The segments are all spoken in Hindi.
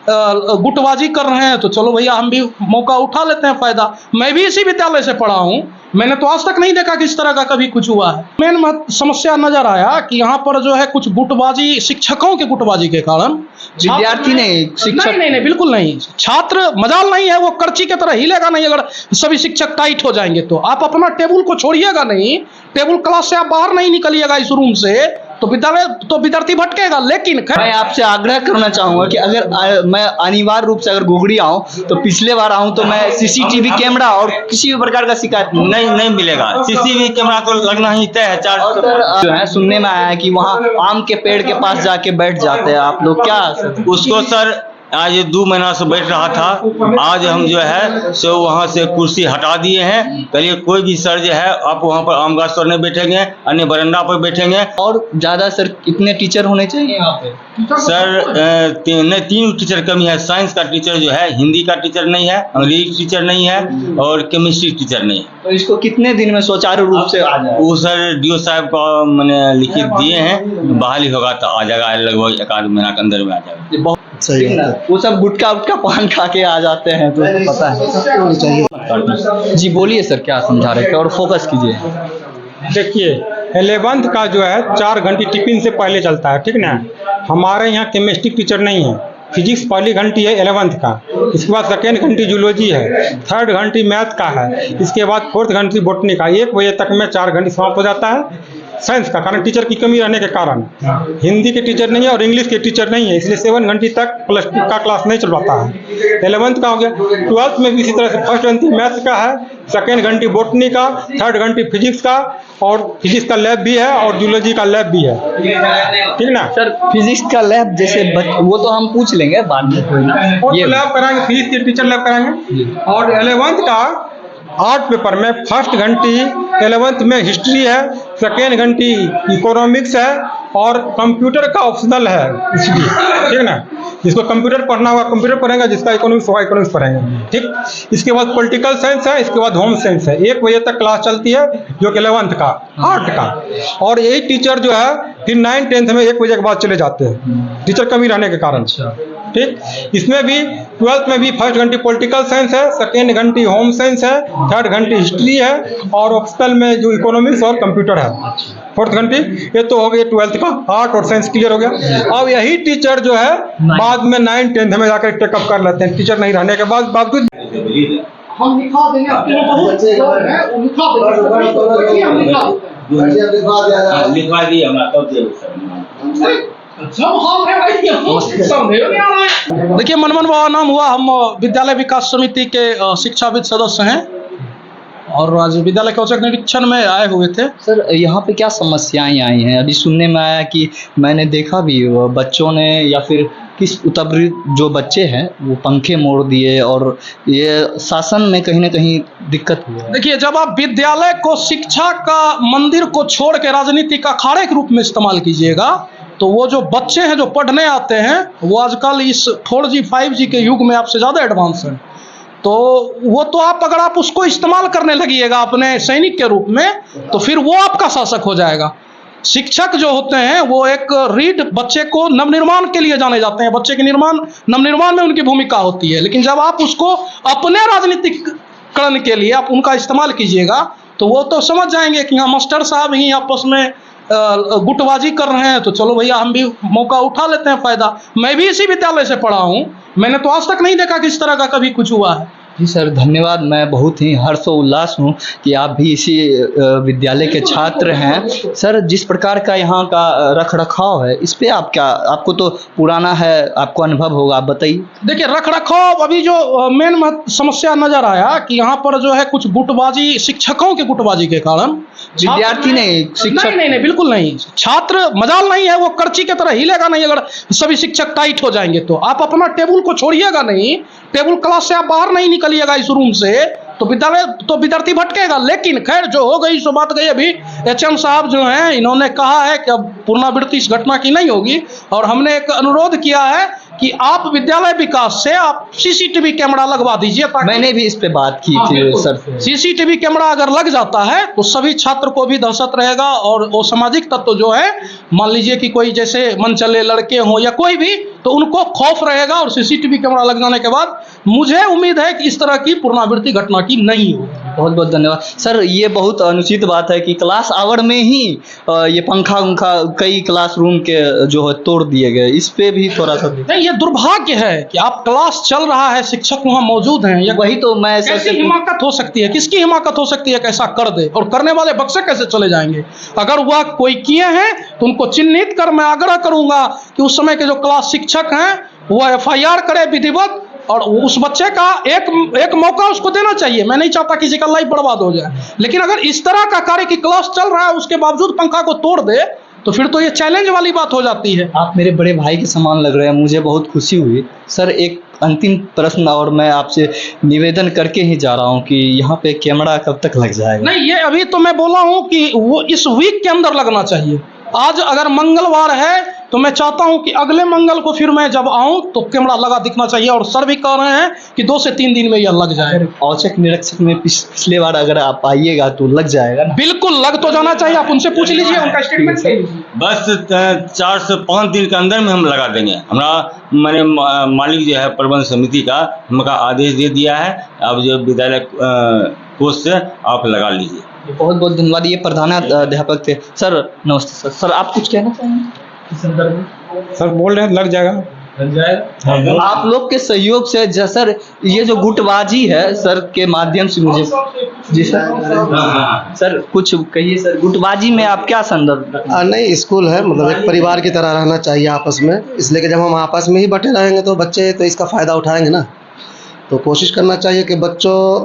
गुटबाजी कर रहे हैं तो चलो भैया हम भी मौका उठा लेते हैं फ़ायदा। मैं भी इसी विद्यालय से पढ़ा हूँ, मैंने तो आज तक नहीं देखा कि इस तरह का कभी कुछ हुआ है। मेन समस्या नजर आया कि यहाँ पर जो है कुछ गुटबाजी, शिक्षकों के गुटबाजी के कारण विद्यार्थी नहीं, शिक्षक नहीं, बिल्कुल नहीं। छात्र मजाल नहीं है, वो करची की तरह हिलेगा नहीं अगर सभी शिक्षक टाइट हो जाएंगे तो। आप अपना टेबल को छोड़िएगा नहीं, टेबल क्लास से आप बाहर नहीं निकलिएगा इस रूम से, तो विद्यालय तो विद्यार्थी भटकेगा। लेकिन मैं आपसे आग्रह करना चाहूंगा कि अगर मैं अनिवार्य रूप से अगर गुगड़ी आऊं तो पिछले बार आऊं तो मैं सीसीटीवी कैमरा और किसी भी प्रकार का शिकायत नहीं मिलेगा। सीसीटीवी कैमरा तो लगना ही तय है। जो है सुनने में आया है कि वहाँ आम के पेड़ के पास जाके बैठ जाते हैं आप लोग, क्या उसको सर आज 2 महीना से बैठ रहा था, आज हम जो है सो वहाँ से कुर्सी हटा दिए हैं। कहिए कोई भी सर जो है आप वहाँ पर आम गाछ पर नहीं बैठेंगे, अन्य बरंडा पर बैठेंगे। और ज्यादा सर कितने टीचर होने चाहिए यहाँ पे? सर 3 टीचर कमी है। साइंस का टीचर जो है, हिंदी का टीचर नहीं है, अंग्रेजी टीचर नहीं है और केमिस्ट्री टीचर नहीं है। तो इसको कितने दिन में सुचारू रूप से आ जाए? वो सर डीओ साहब को मैंने लिखित दिए हैं, बहाली होगा तो आ जाएगा, लगभग 1 आध महीना के अंदर में आ जाएगा। बहुत सही है। वो सब गुटका पान खा के आ जाते हैं तो पता है। जी बोलिए सर, क्या समझा रहे थे और फोकस कीजिए। देखिए 11th का जो है 4 घंटे टिफिन से पहले चलता है, ठीक ना। हमारे यहाँ केमिस्ट्री टीचर नहीं है, फिजिक्स पहली घंटी है 11th का, इसके बाद 2nd घंटी जूलॉजी है, 3rd घंटी मैथ का है, इसके बाद 4th घंटी बॉटनी का। 1 बजे तक में 4 घंटे समाप्त हो जाता है। साइंस का कारण टीचर की कमी रहने के कारण हिंदी के टीचर नहीं है और इंग्लिश के टीचर नहीं है, इसलिए 7 घंटे तक +2 का क्लास नहीं चल पाता है। 11th का हो गया। 12th में भी इसी तरह से 1st घंटी मैथ्स का है, 2nd घंटी बॉटनी का, 3rd घंटी फिजिक्स का, और फिजिक्स का लैब भी है और जूलॉजी का लैब भी है, ठीक ना। सर फिजिक्स का लैब जैसे वो तो हम पूछ लेंगे बाद में, कोई ना ये लैब कराएंगे, फिजिक्स के टीचर लैब कराएंगे। और 11th का 8 पेपर में 1st घंटी 11th में हिस्ट्री है, 2nd घंटी इकोनॉमिक्स है और कंप्यूटर का ऑप्शनल है इसलिए, ठीक ना। जिसको कंप्यूटर पढ़ना होगा कंप्यूटर पढ़ेंगे, जिसका इकोनॉमिक्स होगा इकोनॉमिक्स पढ़ेंगे, ठीक। इसके बाद पॉलिटिकल साइंस है, इसके बाद होम साइंस है। 1 बजे तक क्लास चलती है जो कि 11th का 8 का। और यही टीचर जो है फिर 9th 10th में 1 बजे के बाद चले जाते हैं, टीचर कमी रहने के कारण, ठीक। इसमें भी 12th में भी 1st घंटी पॉलिटिकल साइंस है, 2nd घंटी होम साइंस है, 3rd घंटी हिस्ट्री है और ऑप्शनल में जो इकोनॉमिक्स और कंप्यूटर है 4th घंटी। ये तो हो गया 12th का, आर्ट और साइंस क्लियर हो गया। अब यही टीचर जो है बाद में 9th 10th में जाकर टेकअप कर लेते हैं, टीचर नहीं रहने के बावजूद। हम लिखा देंगे, आपके बहुत है वो लिखा देंगे, हम लिखवा दिए हमरा तब देखिए मनमोहन बाबा नाम हुआ, हम विद्यालय विकास समिति के शिक्षाविद सदस्य हैं और आज विद्यालय के औचक निरीक्षण में आए हुए थे। सर यहाँ पे क्या समस्याएं आई हैं? अभी सुनने में आया कि मैंने देखा भी बच्चों ने या फिर किस उतबरी जो बच्चे हैं वो पंखे मोड़ दिए और ये शासन में कहीं ना कहीं दिक्कत हुई है। देखिए जब आप विद्यालय को शिक्षा का मंदिर को छोड़ के राजनीतिक अखाड़े के रूप में इस्तेमाल कीजिएगा तो वो जो बच्चे हैं जो पढ़ने आते हैं वो आजकल इस 4G 5G के युग में आपसे ज़्यादा एडवांस हैं, तो वो तो आप अगर आप उसको इस्तेमाल करने लगिएगा अपने सैनिक के रूप में तो फिर वो आपका शासक हो जाएगा। शिक्षक जो होते हैं वो एक रीढ़, बच्चे को नवनिर्माण के लिए जाने जाते हैं, बच्चे के नवनिर्माण में उनकी भूमिका होती है। लेकिन जब आप उसको अपने राजनीतिकरण के लिए आप उनका इस्तेमाल कीजिएगा तो वो तो समझ जाएंगे कि हाँ मास्टर साहब ही आपस में गुटबाजी कर रहे हैं तो चलो भैया हम भी मौका उठा लेते हैं फ़ायदा। मैं भी इसी विद्यालय से पढ़ा हूँ, मैंने तो आज तक नहीं देखा कि इस तरह का कभी कुछ हुआ है। जी सर धन्यवाद, मैं बहुत ही हर्षोल्लास हूँ कि आप भी इसी विद्यालय के छात्र हैं। सर जिस प्रकार का यहाँ का रख रखाव है इस पे आप क्या, आपको तो पुराना है, आपको अनुभव होगा, आप बताइए। देखिए रख रखाव अभी जो मेन समस्या नजर आया कि यहाँ पर जो है कुछ गुटबाजी, शिक्षकों के गुटबाजी के कारण विद्यार्थी नहीं, शिक्षक नहीं, बिल्कुल नहीं। छात्र मजाल नहीं है, वो करची की तरह हिलेगा नहीं अगर सभी शिक्षक टाइट हो जाएंगे तो। आप अपना टेबल को छोड़िएगा नहीं, टेबल क्लास से आप बाहर नहीं निकलिएगा इस रूम से, तो विद्यालय तो विद्यार्थी भटकेगा। लेकिन खैर जो हो गई सो बात गई। अभी HM साहब जो हैं इन्होंने कहा है कि अब पुनरावृत्ति इस घटना की नहीं होगी और हमने एक अनुरोध किया है कि आप विद्यालय विकास से आप CCTV कैमरा लगवा दीजिए। मैंने भी इस पे बात की थी सर से। CCTV कैमरा अगर लग जाता है तो सभी छात्र को भी दहशत रहेगा और वो सामाजिक तत्व जो है मान लीजिए कि कोई जैसे मन चले लड़के हों या कोई भी, तो उनको खौफ रहेगा। और सीसीटीवी कैमरा लग जाने के बाद मुझे उम्मीद है कि इस तरह की पुनरावृत्ति घटना की नहीं हो। बहुत बहुत धन्यवाद सर। ये बहुत अनुचित बात है कि क्लास आवर में ही ये पंखा कई क्लासरूम के जो है तोड़ दिए गए। इस पे भी थोड़ा सा नहीं, ये दुर्भाग्य है कि आप क्लास चल रहा है, शिक्षक वहाँ मौजूद हैं, या वही तो मैं कैसी हिमाकत हो सकती है, किसकी हिमाकत हो सकती है कैसा कर दे, और करने वाले बक्से कैसे चले जाएंगे। अगर वह कोई किए हैं तो उनको चिन्हित कर, मैं आग्रह करूंगा कि उस समय के जो क्लास शिक्षक हैं वह FIR करे विधिवत, और उस बच्चे का एक मौका उसको देना चाहिए। मैं नहीं चाहता किसी का लाइफ बर्बाद हो जाए, लेकिन अगर इस तरह का कार्य की क्लास चल रहा है उसके बावजूद पंखा को तोड़ दे तो फिर तो ये चैलेंज वाली बात हो जाती है। आप मेरे बड़े भाई के समान लग रहे हैं, मुझे बहुत खुशी हुई सर। एक अंतिम प्रश्न और मैं आपसे निवेदन करके ही जा रहा हूँ कि यहाँ पे कैमरा कब तक लग जाएगा? नहीं, ये अभी तो मैं बोला हूँ कि वो इस वीक के अंदर लगना चाहिए। आज अगर मंगलवार है तो मैं चाहता हूं कि अगले मंगल को फिर मैं जब आऊं तो कैमरा लगा दिखना चाहिए, और सर भी कह रहे हैं कि 2 से 3 दिन में यह लग जाए। औचक निरीक्षक में पिछले बार अगर आप आइएगा तो लग जाएगा ना? बिल्कुल लग तो जाना चाहिए, आप उनसे पूछ लीजिए, उनका स्टेटमेंट। बस 4 से 5 दिन के अंदर में हम लगा देंगे। हमारा मैंने मालिक जो है प्रबंध समिति का हमका आदेश दे दिया है, अब जो विद्यालय कोष से आप लगा लीजिए। बहुत बहुत धन्यवाद। ये प्रधानाध्यापक थे सर। नमस्ते सर। सर आप कुछ कहना चाहेंगे इस संदर्भ में? सर बोल रहे हैं लग जाएगा। आप लोग के सहयोग से सर ये जो गुटबाजी है सर के माध्यम से मुझे जी सर सर कुछ कहिए सर, गुटबाजी में आप क्या संदर्भ? नहीं, स्कूल है, मतलब एक परिवार की तरह रहना चाहिए आपस में, इसलिए कि जब हम आपस में ही बटे रहेंगे तो बच्चे तो इसका फ़ायदा उठाएंगे ना। तो कोशिश करना चाहिए कि बच्चों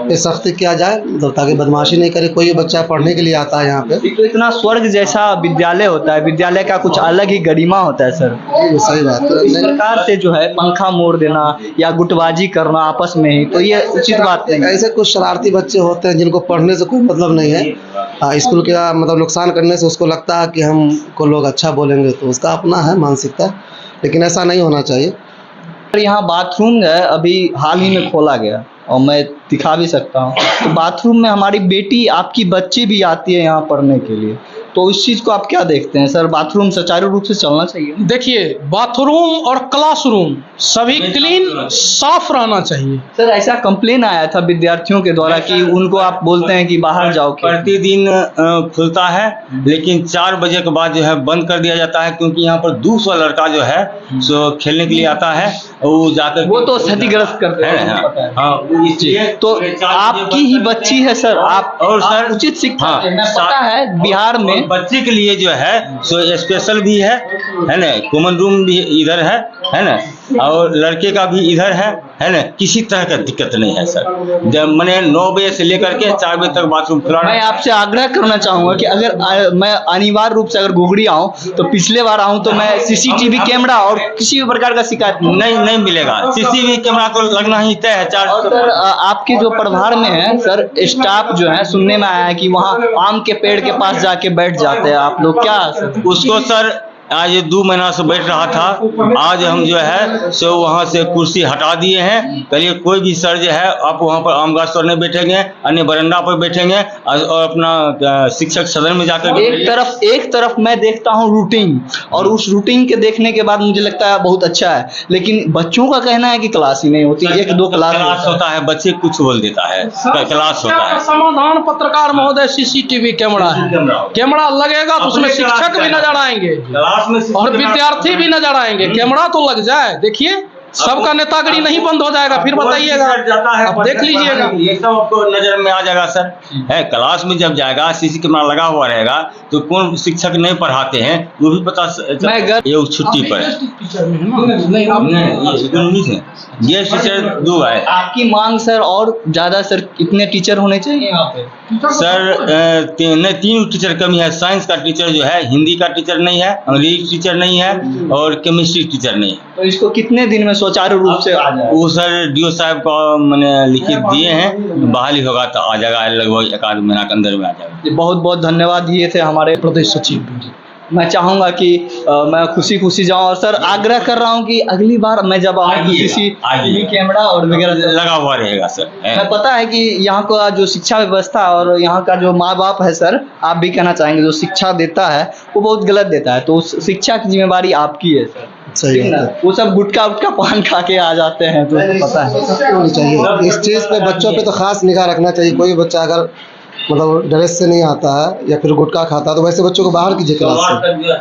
पे सख्ती किया जाए, मतलब ताकि बदमाशी नहीं करे। कोई भी बच्चा पढ़ने के लिए आता है यहाँ पे, तो इतना स्वर्ग जैसा विद्यालय होता है, विद्यालय का कुछ अलग ही गरिमा होता है सर। ये सही बात है। इस प्रकार से जो है पंखा मोड़ देना या गुटबाजी करना आपस में ही, तो ये उचित बात नहीं है। ऐसे कुछ शरारती बच्चे होते हैं जिनको पढ़ने से कोई मतलब नहीं है, स्कूल का मतलब नुकसान करने से उसको लगता है कि हमको लोग अच्छा बोलेंगे, तो उसका अपना है मानसिकता, लेकिन ऐसा नहीं होना चाहिए। यहाँ बाथरूम है, अभी हाल ही में खोला गया और मैं दिखा भी सकता हूँ। तो बाथरूम में हमारी बेटी, आपकी बच्ची भी आती है यहाँ पढ़ने के लिए, तो इस चीज़ को आप क्या देखते हैं सर? बाथरूम सुचारू रूप से चलना चाहिए? देखिए, बाथरूम और क्लासरूम सभी क्लीन साफ रहना चाहिए। सर ऐसा कंप्लेन आया था विद्यार्थियों के द्वारा कि उनको आप बोलते हैं कि बाहर जाओ। प्रतिदिन खुलता है, लेकिन 4 बजे के बाद जो है बंद कर दिया जाता है, क्योंकि यहाँ पर 200 लड़का जो है सो खेलने के लिए आता है, और वो जाकर वो तो क्षतिग्रस्त करते हैं। तो आपकी ही बच्ची है सर, आप और सर उचित शिक्षा देना, पता है बिहार में बच्चे के लिए जो है सो स्पेशल भी है ना, कॉमन रूम भी इधर है ना, और लड़के का भी इधर है ना, किसी तरह का दिक्कत नहीं है सर। जब मैंने 9 बजे से लेकर के 4 बजे तक बाथरूम खुला। मैं आपसे आग्रह करना चाहूंगा कि अगर मैं अनिवार्य रूप से अगर घुघड़ी आऊं तो पिछले बार आऊं तो मैं CCTV कैमरा और किसी भी प्रकार का शिकायत नहीं मिलेगा। CCTV कैमरा तो लगना ही तय है। सर आपके जो प्रभार में है सर, स्टाफ जो है, सुनने में आया है कि वहाँ आम के पेड़ के पास जाके बैठ जाते हैं आप लोग, क्या उसको सर आज 2 महीना से बैठ रहा था, आज हम जो है सो वहाँ से कुर्सी हटा दिए हैं। पहले कोई भी सर जो है आप वहाँ पर आम गाछ पर नहीं बैठेंगे, अन्य बरंडा पर बैठेंगे, और अपना शिक्षक सदन में जाकर एक तरफ मैं देखता हूँ रूटीन, और उस रूटीन के देखने के बाद मुझे लगता है बहुत अच्छा है, लेकिन बच्चों का कहना है कि क्लास ही नहीं होती, 1-2 क्लास होता है, बच्चे कुछ बोल देता है, क्लास होता है। समाधान पत्रकार महोदय, CCTV कैमरा है, कैमरा लगेगा तो उसमें शिक्षक भी नजर आएंगे और विद्यार्थी भी नजर आएंगे। कैमरा तो लग जाए, देखिए सबका नेतागिरी नहीं बंद हो जाएगा, फिर बताइएगा, आप देख लीजिएगा, ये सब आपको नजर में आ जाएगा सर। है क्लास में जब जाएगा, CC कैमरा लगा हुआ रहेगा, तो कौन शिक्षक नहीं पढ़ाते हैं वो भी पता। ये छुट्टी पर ये टीचर 2 है। आपकी मांग सर और ज्यादा सर, कितने टीचर होने चाहिए यहाँ पे? सर 3 टीचर कमी है। साइंस का टीचर जो है, हिंदी का टीचर नहीं है, अंग्रेजी टीचर नहीं है, और केमिस्ट्री टीचर नहीं है। तो इसको कितने दिन में सुचारू रूप से आ जाए? वो सर DO साहब को मैंने लिखित दिए हैं, बहाली होगा तो आ जाएगा, लगभग 1 आध महीना के अंदर में आ जाएगा। बहुत बहुत धन्यवाद। ये थे हमारे प्रदेश सचिव। मैं चाहूँगा कि मैं खुशी खुशी जाऊँ, और सर आग्रह कर रहा हूँ कि अगली बार मैं जब आऊँ तो किसी टीवी कैमरा और वगैरह लगा हुआ रहेगा सर। मैं पता है कि यहाँ का जो शिक्षा व्यवस्था और यहाँ का जो माँ बाप है सर, आप भी कहना चाहेंगे जो शिक्षा देता है वो बहुत गलत देता है, तो उस शिक्षा की जिम्मेवारी आपकी है सर। सही ठीक ना? बात है। वो सब गुटखा उटका पान खा के आ जाते हैं, तो पता है। सबको होनी चाहिए इस चीज़ पे, बच्चों पे तो खास निगाह रखना चाहिए। कोई बच्चा अगर मतलब ड्रेस से नहीं आता है या फिर गुटखा खाता है तो वैसे बच्चों को बाहर कीजिए क्लास से।